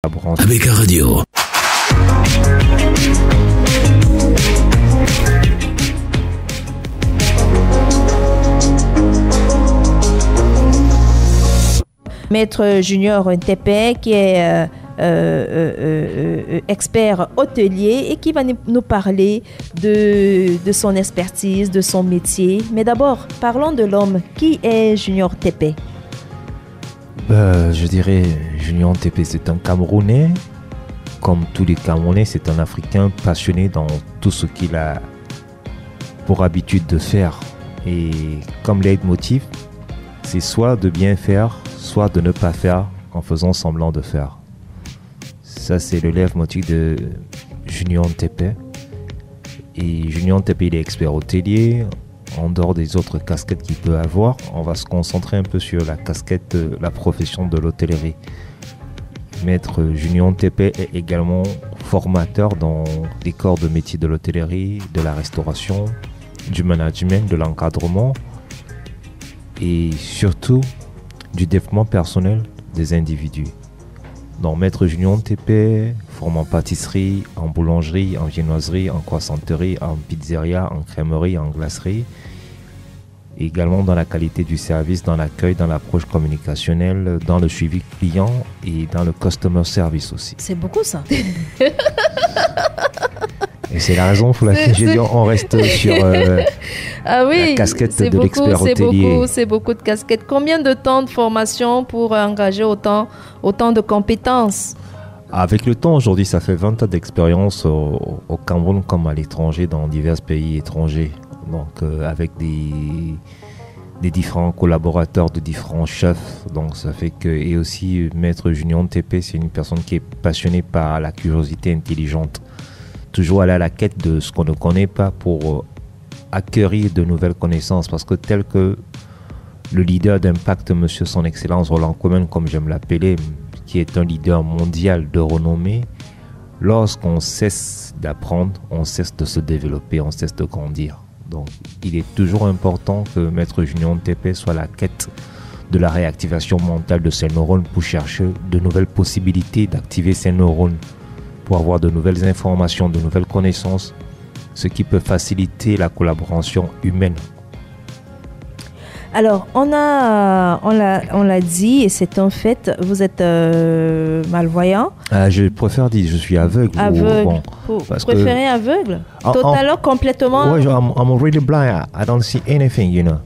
Avec la radio. Maître Junior Ntepé, qui est expert hôtelier et qui va nous parler de son expertise, de son métier. Mais d'abord, parlons de l'homme. Qui est Junior Ntepé? Je dirais Junior Ntepé, c'est un Camerounais. Comme tous les Camerounais, c'est un Africain passionné dans tout ce qu'il a pour habitude de faire. Et comme leitmotiv, c'est soit de bien faire, soit de ne pas faire en faisant semblant de faire. Ça, c'est le leitmotiv de Junior Ntepé. Et Junior Ntepé, il est expert hôtelier. En dehors des autres casquettes qu'il peut avoir, on va se concentrer un peu sur la casquette de la profession de l'hôtellerie. Maître Junior Ntepé est également formateur dans les corps de métier de l'hôtellerie, de la restauration, du management, de l'encadrement et surtout du développement personnel des individus. Donc Maître Junior Ntepé forme en pâtisserie, en boulangerie, en viennoiserie, en croissanterie, en pizzeria, en crèmerie, en glacerie. Également dans la qualité du service, dans l'accueil, dans l'approche communicationnelle, dans le suivi client et dans le customer service aussi. C'est beaucoup ça. Et c'est la raison pour laquelle j'ai dit on reste sur la casquette de l'expert hôtelier. C'est beaucoup de casquettes. Combien de temps de formation pour engager autant de compétences? Avec le temps, aujourd'hui, ça fait 20 ans d'expérience au Cameroun comme à l'étranger, dans divers pays étrangers. Donc avec des différents collaborateurs, de différents chefs. Donc ça fait que, et aussi Maître Junior Ntepé, c'est une personne qui est passionnée par la curiosité intelligente. Toujours aller à la quête de ce qu'on ne connaît pas pour acquérir de nouvelles connaissances. Parce que tel que le leader d'impact, Monsieur Son Excellence Roland Koeman, comme j'aime l'appeler, qui est un leader mondial de renommée, lorsqu'on cesse d'apprendre, on cesse de se développer, on cesse de grandir. Donc, il est toujours important que Maître Junior Ntepé soit à la quête de la réactivation mentale de ses neurones pour chercher de nouvelles possibilités d'activer ces neurones pour avoir de nouvelles informations, de nouvelles connaissances, ce qui peut faciliter la collaboration humaine. Alors, on l'a dit et c'est un fait, vous êtes malvoyant. Je préfère dire je suis aveugle. Aveugle. Vous préférez aveugle? Totalement, complètement? Ouais, I'm really blind. I don't see anything, you know.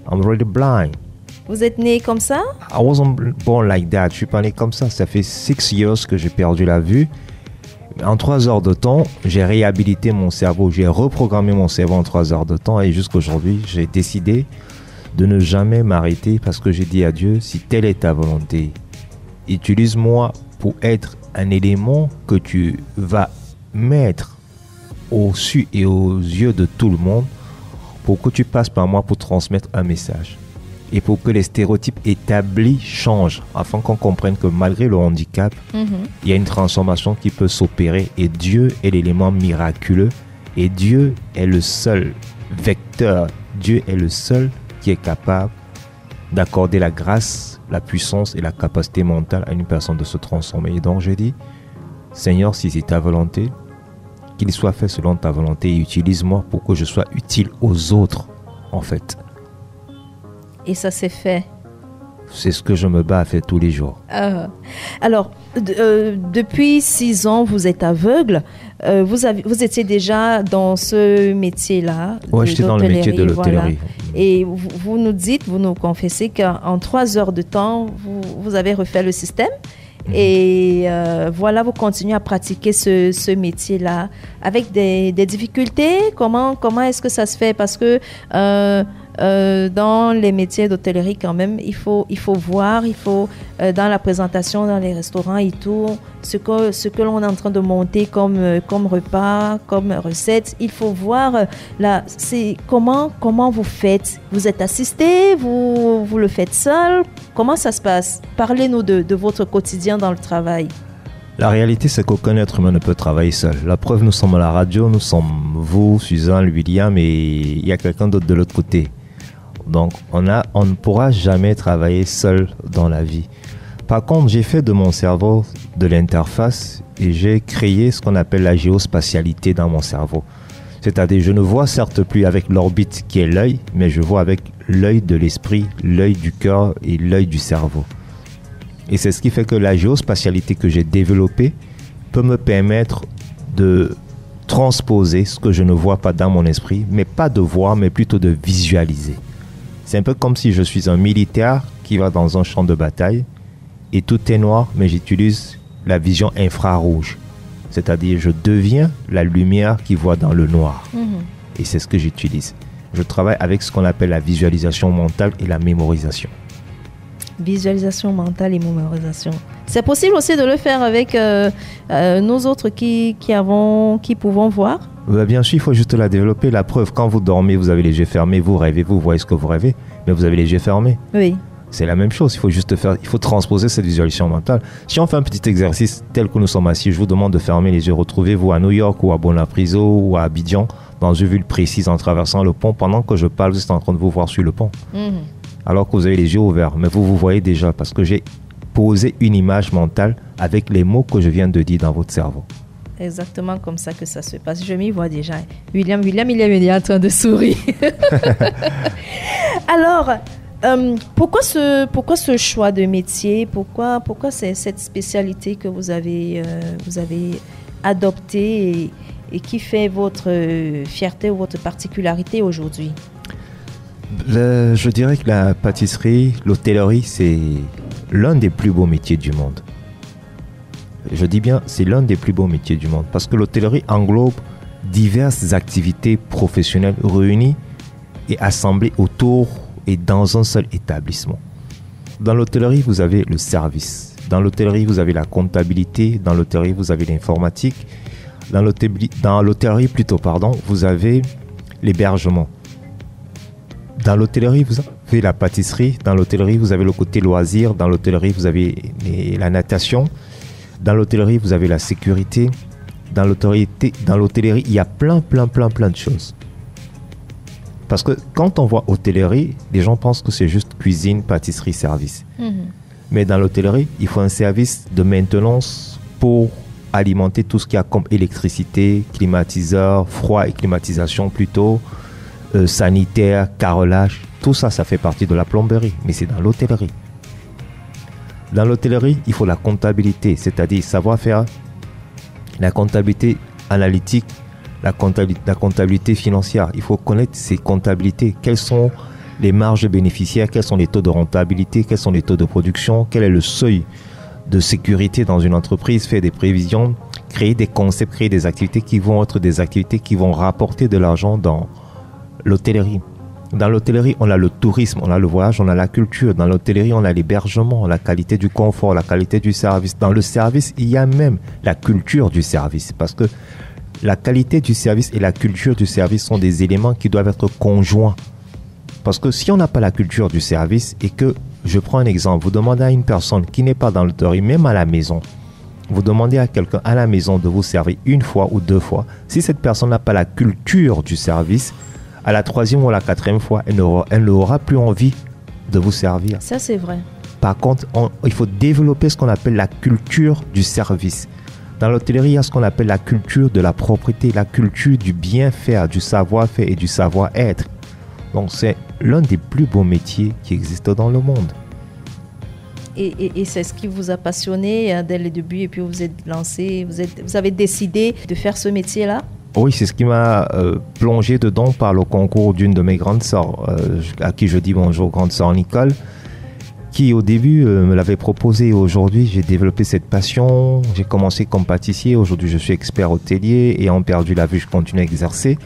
I'm really blind. Vous êtes né comme ça? I wasn't born like that. Je suis pas né comme ça. Ça fait 6 years que j'ai perdu la vue. En 3 heures de temps, j'ai réhabilité mon cerveau. J'ai reprogrammé mon cerveau en 3 heures de temps. Et jusqu'aujourd'hui, j'ai décidé de ne jamais m'arrêter parce que j'ai dit à Dieu, si telle est ta volonté, utilise-moi pour être un élément que tu vas mettre au su et aux yeux de tout le monde pour que tu passes par moi pour transmettre un message et pour que les stéréotypes établis changent afin qu'on comprenne que malgré le handicap, il y a une transformation qui peut s'opérer et Dieu est l'élément miraculeux et Dieu est le seul vecteur, Dieu est le seul qui est capable d'accorder la grâce, la puissance et la capacité mentale à une personne de se transformer. Et donc j'ai dit, Seigneur, si c'est ta volonté, qu'il soit fait selon ta volonté et utilise-moi pour que je sois utile aux autres, en fait. Et ça s'est fait? C'est ce que je me bats à faire tous les jours. Alors, depuis 6 ans, vous êtes aveugle. Vous étiez déjà dans ce métier-là. Oui, j'étais dans le métier de l'hôtellerie. Voilà. Et vous nous confessez qu'en 3 heures de temps, vous avez refait le système. Et voilà, vous continuez à pratiquer ce métier-là avec des difficultés. Comment est-ce que ça se fait? Parce que dans les métiers d'hôtellerie quand même, il faut voir, dans la présentation, dans les restaurants et tout, ce que l'on est en train de monter comme repas, comme recette. Il faut voir là, c'est comment vous faites. Vous êtes assisté, vous le faites seul. Comment ça se passe? Parlez-nous de votre quotidien dans le travail. La réalité, c'est qu'aucun être humain ne peut travailler seul. La preuve, nous sommes à la radio, nous sommes vous, Suzanne, William, et il y a quelqu'un d'autre de l'autre côté. Donc, on ne pourra jamais travailler seul dans la vie. Par contre, j'ai fait de mon cerveau de l'interface et j'ai créé ce qu'on appelle la géospatialité dans mon cerveau. C'est-à-dire, je ne vois certes plus avec l'orbite qui est l'œil, mais je vois avec l'œil de l'esprit, l'œil du cœur et l'œil du cerveau. Et c'est ce qui fait que la géospatialité que j'ai développée peut me permettre de transposer ce que je ne vois pas dans mon esprit, mais pas de voir, mais plutôt de visualiser. C'est un peu comme si je suis un militaire qui va dans un champ de bataille et tout est noir, mais j'utilise la vision infrarouge. C'est-à-dire, je deviens la lumière qui voit dans le noir. Et c'est ce que j'utilise. Je travaille avec ce qu'on appelle la visualisation mentale et la mémorisation. Visualisation mentale et mémorisation. C'est possible aussi de le faire avec nous autres qui pouvons voir? Bien sûr, il faut juste la développer. La preuve, quand vous dormez, vous avez les yeux fermés, vous rêvez, vous voyez ce que vous rêvez, mais vous avez les yeux fermés. Oui. C'est la même chose, il faut transposer cette visualisation mentale. Si on fait un petit exercice tel que nous sommes assis, je vous demande de fermer les yeux. Retrouvez-vous à New York ou à Bonapriso ou à Abidjan, dans une ville précise en traversant le pont. Pendant que je parle, vous êtes en train de vous voir sur le pont. Alors que vous avez les yeux ouverts, mais vous voyez déjà parce que j'ai posé une image mentale avec les mots que je viens de dire dans votre cerveau. Exactement comme ça que ça se passe. Je m'y vois déjà. William, il est en train de sourire. Alors, pourquoi ce choix de métier? Pourquoi c'est cette spécialité que vous avez adoptée et qui fait votre fierté ou votre particularité aujourd'hui? Je dirais que la pâtisserie, l'hôtellerie, c'est l'un des plus beaux métiers du monde. Je dis bien, c'est l'un des plus beaux métiers du monde parce que l'hôtellerie englobe diverses activités professionnelles réunies et assemblées autour et dans un seul établissement. Dans l'hôtellerie, vous avez le service. Dans l'hôtellerie, vous avez la comptabilité. Dans l'hôtellerie, vous avez l'informatique. Dans l'hôtellerie, vous avez l'hébergement. Dans l'hôtellerie, vous avez la pâtisserie. Dans l'hôtellerie, vous avez le côté loisir. Dans l'hôtellerie, vous avez la natation. Dans l'hôtellerie, vous avez la sécurité. Dans l'hôtellerie, il y a plein de choses. Parce que quand on voit hôtellerie, les gens pensent que c'est juste cuisine, pâtisserie, service. Mais dans l'hôtellerie, il faut un service de maintenance pour alimenter tout ce qu'il y a comme électricité, climatiseur, froid et climatisation plutôt, sanitaire, carrelage. Tout ça, ça fait partie de la plomberie, mais c'est dans l'hôtellerie. Dans l'hôtellerie, il faut la comptabilité, c'est-à-dire savoir faire la comptabilité analytique, la comptabilité financière. Il faut connaître ces comptabilités. Quelles sont les marges bénéficiaires, quels sont les taux de rentabilité, quels sont les taux de production, quel est le seuil de sécurité dans une entreprise, faire des prévisions, créer des concepts, créer des activités qui vont être des activités qui vont rapporter de l'argent dans l'hôtellerie. Dans l'hôtellerie, on a le tourisme, on a le voyage, on a la culture. Dans l'hôtellerie, on a l'hébergement, la qualité du confort, la qualité du service. Dans le service, il y a même la culture du service. Parce que la qualité du service et la culture du service sont des éléments qui doivent être conjoints. Parce que si on n'a pas la culture du service et que, je prends un exemple, vous demandez à une personne qui n'est pas dans l'hôtellerie, même à la maison, vous demandez à quelqu'un à la maison de vous servir une fois ou deux fois, si cette personne n'a pas la culture du service, à la troisième ou à la quatrième fois, elle n'aura plus envie de vous servir. Ça, c'est vrai. Par contre, il faut développer ce qu'on appelle la culture du service. Dans l'hôtellerie, il y a ce qu'on appelle la culture de la propreté, la culture du bien-faire, du savoir-faire et du savoir-être. Donc, c'est l'un des plus beaux métiers qui existent dans le monde. Et c'est ce qui vous a passionné dès le début et puis vous êtes lancé, vous avez décidé de faire ce métier-là? Oui, c'est ce qui m'a plongé dedans par le concours d'une de mes grandes sœurs, à qui je dis bonjour, grande sœur Nicole, qui au début me l'avait proposé. Aujourd'hui, j'ai développé cette passion. J'ai commencé comme pâtissier. Aujourd'hui, je suis expert hôtelier. Ayant perdu la vue, je continue à exercer.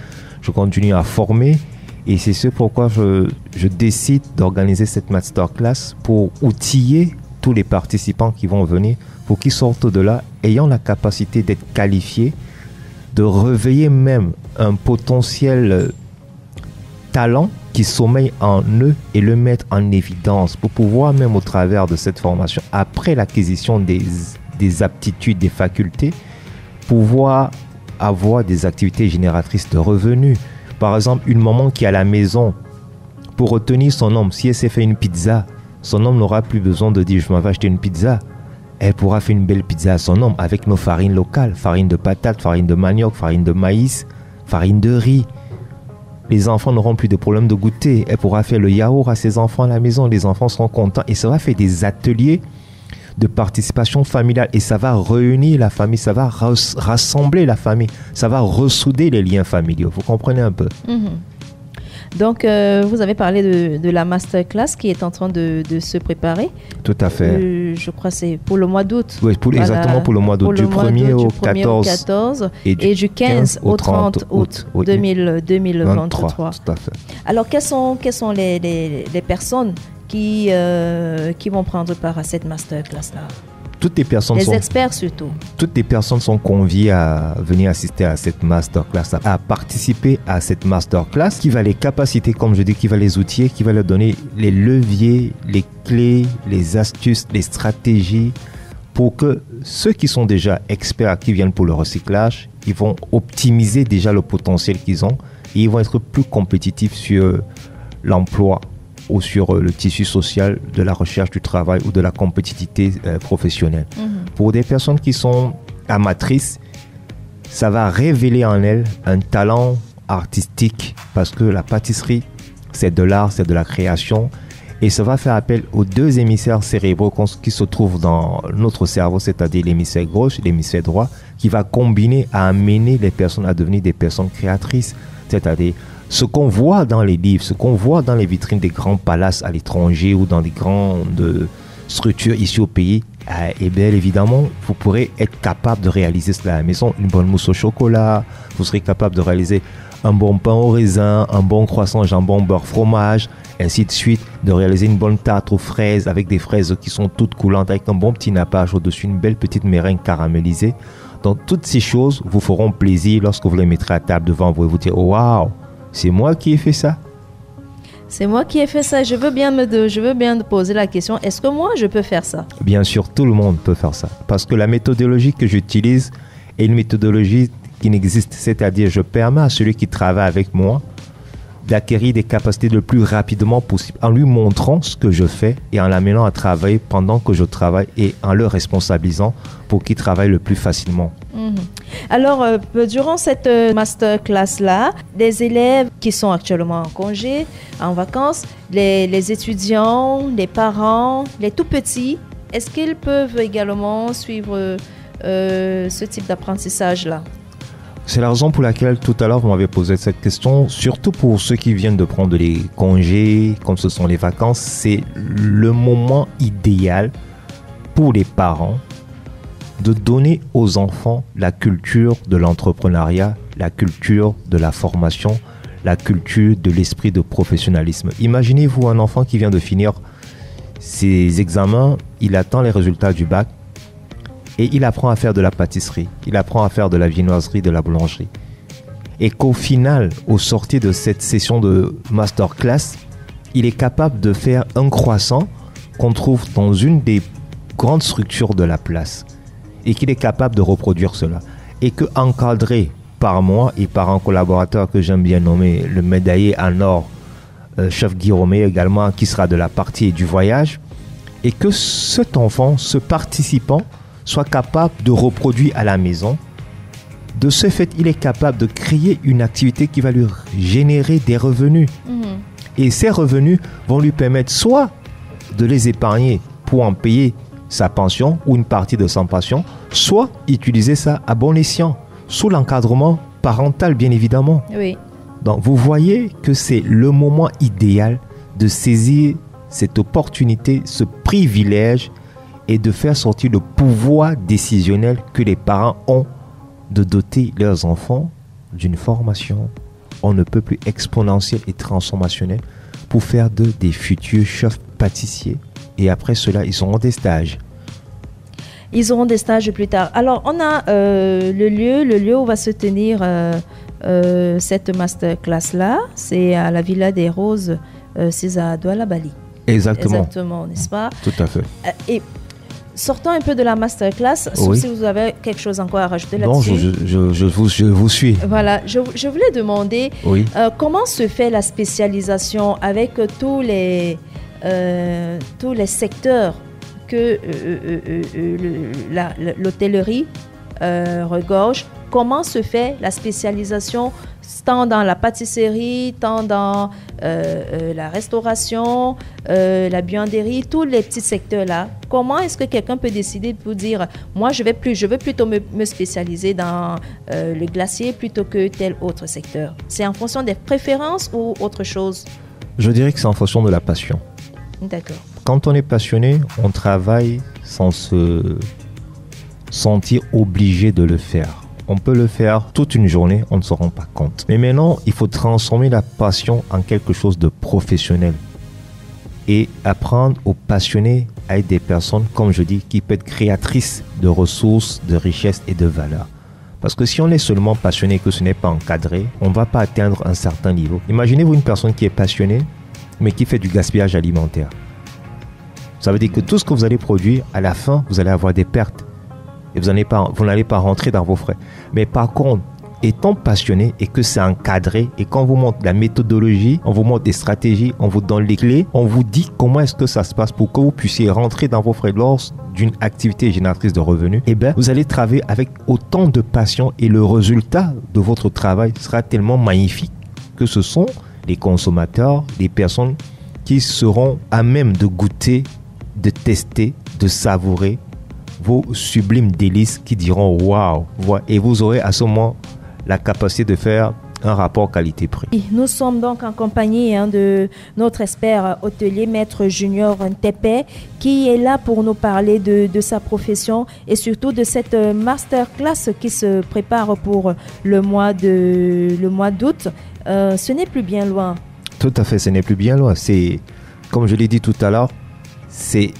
Je continue à former. Et c'est ce pourquoi je décide d'organiser cette masterclass pour outiller tous les participants qui vont venir pour qu'ils sortent de là ayant la capacité d'être qualifiés, de réveiller même un potentiel talent qui sommeille en eux et le mettre en évidence pour pouvoir même au travers de cette formation, après l'acquisition des aptitudes, des facultés, pouvoir avoir des activités génératrices de revenus. Par exemple, une maman qui est à la maison, pour retenir son homme, si elle s'est fait une pizza, son homme n'aura plus besoin de dire je m'en vais acheter une pizza. Elle pourra faire une belle pizza à son homme avec nos farines locales, farine de patate, farine de manioc, farine de maïs, farine de riz. Les enfants n'auront plus de problème de goûter. Elle pourra faire le yaourt à ses enfants à la maison. Les enfants seront contents et ça va faire des ateliers de participation familiale et ça va réunir la famille, ça va rassembler la famille, ça va ressouder les liens familiaux. Vous comprenez un peu? Donc, vous avez parlé de la masterclass qui est en train de se préparer. Tout à fait. Je crois que c'est pour le mois d'août. Oui, exactement pour le mois d'août. Du 1er au 14 et du 15 au 30 août 2023. Tout à fait. Alors, quelles sont les personnes qui vont prendre part à cette masterclass-là? Toutes les personnes experts surtout. Toutes les personnes sont conviées à venir assister à cette masterclass, à participer à cette masterclass qui va les capaciter, comme je dis, qui va les outiller, qui va leur donner les leviers, les clés, les astuces, les stratégies pour que ceux qui sont déjà experts, qui viennent pour le recyclage, ils vont optimiser déjà le potentiel qu'ils ont et ils vont être plus compétitifs sur l'emploi ou sur le tissu social de la recherche du travail ou de la compétitivité professionnelle. Pour des personnes qui sont amatrices, ça va révéler en elles un talent artistique parce que la pâtisserie, c'est de l'art, c'est de la création et ça va faire appel aux deux hémisphères cérébraux qui se trouvent dans notre cerveau, c'est-à-dire l'hémisphère gauche et l'hémisphère droit, qui va combiner à amener les personnes à devenir des personnes créatrices, c'est-à-dire ce qu'on voit dans les livres, ce qu'on voit dans les vitrines des grands palaces à l'étranger ou dans des grandes structures ici au pays, et bien évidemment, vous pourrez être capable de réaliser cela à la maison. Une bonne mousse au chocolat, vous serez capable de réaliser un bon pain au raisin, un bon croissant jambon, beurre, fromage, ainsi de suite, de réaliser une bonne tarte aux fraises avec des fraises qui sont toutes coulantes, avec un bon petit nappage au-dessus, une belle petite meringue caramélisée. Donc toutes ces choses vous feront plaisir lorsque vous les mettrez à table devant vous et vous direz « Waouh, c'est moi qui ai fait ça ». C'est moi qui ai fait ça. Je veux bien me poser la question, est-ce que moi je peux faire ça? Bien sûr, tout le monde peut faire ça. Parce que la méthodologie que j'utilise est une méthodologie qui n'existe. C'est-à-dire, je permets à celui qui travaille avec moi d'acquérir des capacités le plus rapidement possible en lui montrant ce que je fais et en l'amenant à travailler pendant que je travaille et en le responsabilisant pour qu'il travaille le plus facilement. Alors, durant cette masterclass-là, les élèves qui sont actuellement en congé, en vacances, les étudiants, les parents, les tout-petits, est-ce qu'ils peuvent également suivre ce type d'apprentissage-là? C'est la raison pour laquelle tout à l'heure vous m'avez posé cette question, surtout pour ceux qui viennent de prendre les congés, comme ce sont les vacances, c'est le moment idéal pour les parents de donner aux enfants la culture de l'entrepreneuriat, la culture de la formation, la culture de l'esprit de professionnalisme. Imaginez-vous un enfant qui vient de finir ses examens, il attend les résultats du bac et il apprend à faire de la pâtisserie, il apprend à faire de la viennoiserie, de la boulangerie. Et qu'au final, au sortir de cette session de masterclass, il est capable de faire un croissant qu'on trouve dans une des grandes structures de la place et qu'il est capable de reproduire cela. Et que encadré par moi et par un collaborateur que j'aime bien nommer le médaillé en or, chef Guy Roméo également, qui sera de la partie du voyage, et que cet enfant, ce participant, soit capable de reproduire à la maison. De ce fait, il est capable de créer une activité qui va lui générer des revenus. Et ces revenus vont lui permettre soit de les épargner pour en payer sa pension ou une partie de sa pension, soit utiliser ça à bon escient, sous l'encadrement parental bien évidemment. Oui. Donc vous voyez que c'est le moment idéal de saisir cette opportunité, ce privilège et de faire sortir le pouvoir décisionnel que les parents ont de doter leurs enfants d'une formation on ne peut plus exponentielle et transformationnelle pour faire d'eux des futurs chefs pâtissiers. Et après cela, ils auront des stages. Ils auront des stages plus tard. Alors, on a le lieu où va se tenir cette masterclass-là. C'est à la Villa des Roses, c'est à Douala Bali. Exactement, n'est-ce pas? Tout à fait. Et sortons un peu de la masterclass, sauf si vous avez quelque chose encore à rajouter là-dessus. Non, je vous suis. Voilà, je voulais demander comment se fait la spécialisation avec tous les tous les secteurs que l'hôtellerie regorge. Comment se fait la spécialisation tant dans la pâtisserie, tant dans la restauration, la buanderie, tous les petits secteurs-là. Comment est-ce que quelqu'un peut décider pour dire, moi, je veux plutôt me spécialiser dans le glacier plutôt que tel autre secteur? C'est en fonction des préférences ou autre chose? Je dirais que c'est en fonction de la passion. D'accord. Quand on est passionné, on travaille sans se sentir obligé de le faire. On peut le faire toute une journée, on ne se rend pas compte. Mais maintenant, il faut transformer la passion en quelque chose de professionnel et apprendre aux passionnés à être des personnes, comme je dis, qui peuvent être créatrices de ressources, de richesses et de valeurs. Parce que si on est seulement passionné et que ce n'est pas encadré, on ne va pas atteindre un certain niveau. Imaginez-vous une personne qui est passionnée, mais qui fait du gaspillage alimentaire. Ça veut dire que tout ce que vous allez produire, à la fin, vous allez avoir des pertes. Et vous n'allez pas rentrer dans vos frais. Mais par contre, étant passionné et que c'est encadré, et quand on vous montre la méthodologie, on vous montre des stratégies, on vous donne les clés, on vous dit comment est-ce que ça se passe pour que vous puissiez rentrer dans vos frais lors d'une activité génératrice de revenus, eh bien, vous allez travailler avec autant de passion et le résultat de votre travail sera tellement magnifique que ce sont les consommateurs, les personnes qui seront à même de goûter, de tester, de savourer vos sublimes délices qui diront waouh, et vous aurez à ce moment la capacité de faire un rapport qualité-prix. Nous sommes donc en compagnie de notre expert hôtelier, Maître Junior Ntépé, qui est là pour nous parler de sa profession et surtout de cette masterclass qui se prépare pour le mois d'août. Ce n'est plus bien loin. Tout à fait, ce n'est plus bien loin. C'est, comme je l'ai dit tout à l'heure, c'est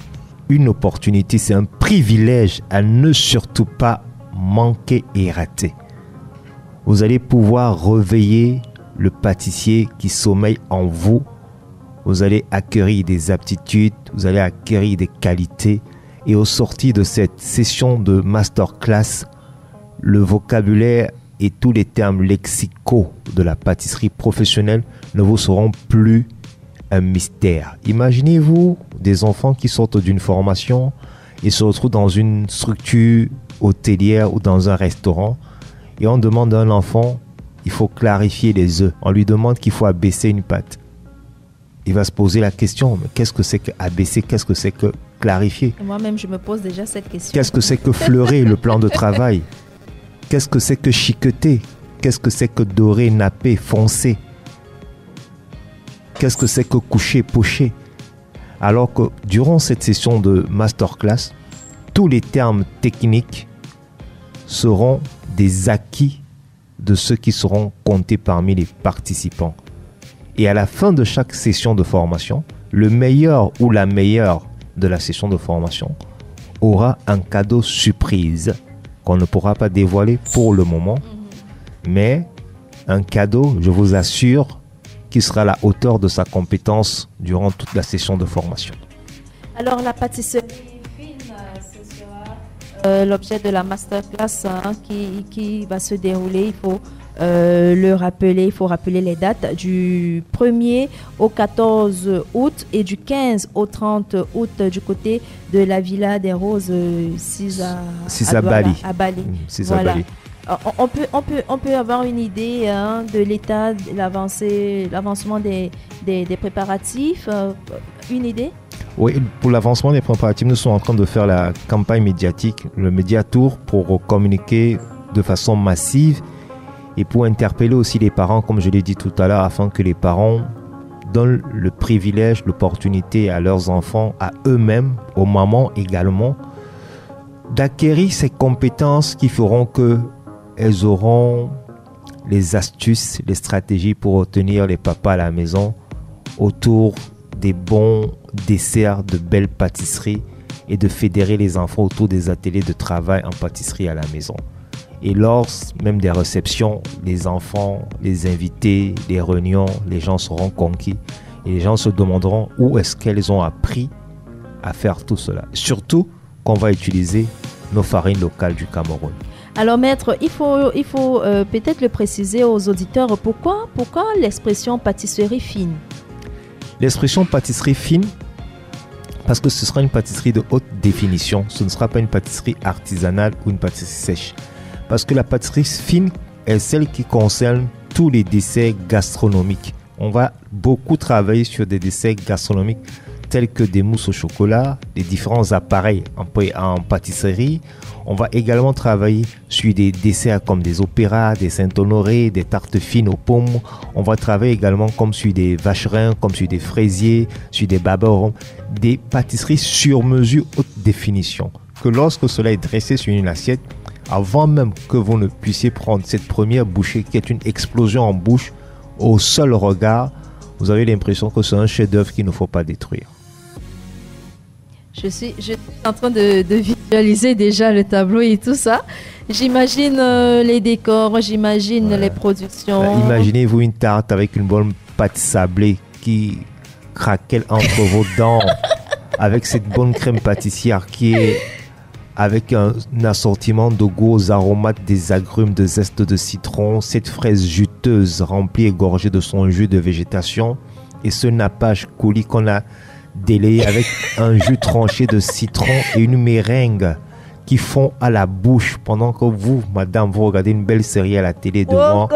une opportunité, c'est un privilège à ne surtout pas manquer et rater. Vous allez pouvoir réveiller le pâtissier qui sommeille en vous. Vous allez acquérir des aptitudes, vous allez acquérir des qualités. Et au sortir de cette session de masterclass, le vocabulaire et tous les termes lexicaux de la pâtisserie professionnelle ne vous seront plus un mystère. Imaginez-vous des enfants qui sortent d'une formation et se retrouvent dans une structure hôtelière ou dans un restaurant et on demande à un enfant, il faut clarifier les œufs. On lui demande qu'il faut abaisser une pâte. Il va se poser la question, mais qu'est-ce que c'est que abaisser? Qu'est-ce que c'est que clarifier? Moi-même, je me pose déjà cette question. Qu'est-ce que c'est que fleurer le plan de travail? Qu'est-ce que c'est que chiqueter? Qu'est-ce que c'est que dorer, napper, foncer? Qu'est-ce que c'est que coucher, pocher? Alors que durant cette session de masterclass, tous les termes techniques seront des acquis de ceux qui seront comptés parmi les participants. Et à la fin de chaque session de formation, le meilleur ou la meilleure de la session de formation aura un cadeau surprise qu'on ne pourra pas dévoiler pour le moment, mais un cadeau, je vous assure, qui sera à la hauteur de sa compétence durant toute la session de formation. Alors la pâtisserie fine, ce sera l'objet de la masterclass qui va se dérouler. Il faut il faut rappeler les dates du 1er au 14 août et du 15 au 30 août du côté de la Villa des Roses, à Bali. Voilà. On peut avoir une idée de l'état, de l'avancement des préparatifs, une idée? Oui, pour l'avancement des préparatifs, nous sommes en train de faire la campagne médiatique, le Médiatour, pour communiquer de façon massive et pour interpeller aussi les parents, comme je l'ai dit tout à l'heure, afin que les parents donnent le privilège, l'opportunité à leurs enfants, à eux-mêmes, aux mamans également, d'acquérir ces compétences qui feront qu'elles auront les astuces, les stratégies pour retenir les papas à la maison autour des bons desserts, de belles pâtisseries et de fédérer les enfants autour des ateliers de travail en pâtisserie à la maison. Et lors même des réceptions, les enfants, les invités, les réunions, les gens seront conquis et les gens se demanderont où est-ce qu'elles ont appris à faire tout cela. Surtout qu'on va utiliser nos farines locales du Cameroun. Alors maître, il faut peut-être le préciser aux auditeurs, pourquoi l'expression pâtisserie fine? L'expression pâtisserie fine Parce que ce sera une pâtisserie de haute définition. Ce ne sera pas une pâtisserie artisanale ou une pâtisserie sèche. Parce que la pâtisserie fine est celle qui concerne tous les desserts gastronomiques. On va beaucoup travailler sur des desserts gastronomiques tels que des mousses au chocolat, des différents appareils en pâtisserie. On va également travailler sur des desserts comme des opéras, des Saint-Honoré, des tartes fines aux pommes. On va travailler également comme sur des vacherins, comme sur des fraisiers, sur des babarons, des pâtisseries sur mesure haute définition. Que lorsque cela est dressé sur une assiette, avant même que vous ne puissiez prendre cette première bouchée qui est une explosion en bouche, au seul regard, vous avez l'impression que c'est un chef-d'œuvre qu'il ne faut pas détruire. Je suis en train de visualiser déjà le tableau et tout ça. J'imagine les décors, j'imagine les productions. Imaginez-vous une tarte avec une bonne pâte sablée qui craquelle entre vos dents, avec cette bonne crème pâtissière qui est avec un assortiment de gros aromates, des agrumes, de zeste de citron, cette fraise juteuse remplie et gorgée de son jus de végétation et ce nappage coulis qu'on a délayé avec un jus tranché de citron et une meringue qui fond à la bouche pendant que vous, madame, vous regardez une belle série à la télé devant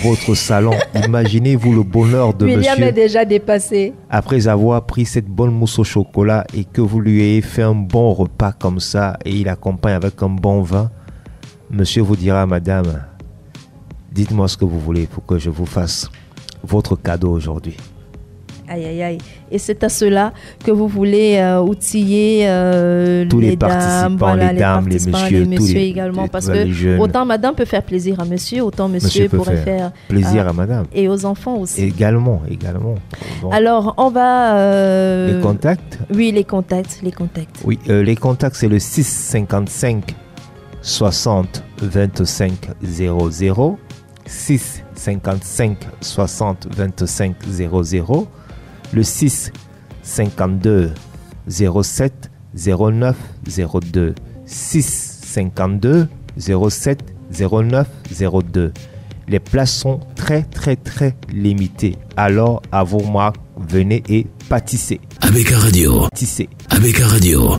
votre salon. Imaginez-vous le bonheur de William monsieur. est déjà dépassé. Après avoir pris cette bonne mousse au chocolat et que vous lui ayez fait un bon repas comme ça et il accompagne avec un bon vin, monsieur vous dira, madame, dites-moi ce que vous voulez pour que je vous fasse votre cadeau aujourd'hui. Aïe, aïe, aïe. Et c'est à cela que vous voulez outiller tous les dames, participants, voilà, les dames, les messieurs, les messieurs également. Parce que autant madame peut faire plaisir à monsieur, autant monsieur pourrait faire plaisir à madame. Et aux enfants aussi. Également. Bon. Alors, on va... les contacts? Oui, les contacts. Oui, les contacts, c'est le 655 60 25 00. 655 60 25 00. Le 6 52 07 09 02. 6 52 07 09 02. Les places sont très limitées. Alors, à vos marques, venez et pâtissez. ABK Radio. Tissez. ABK Radio.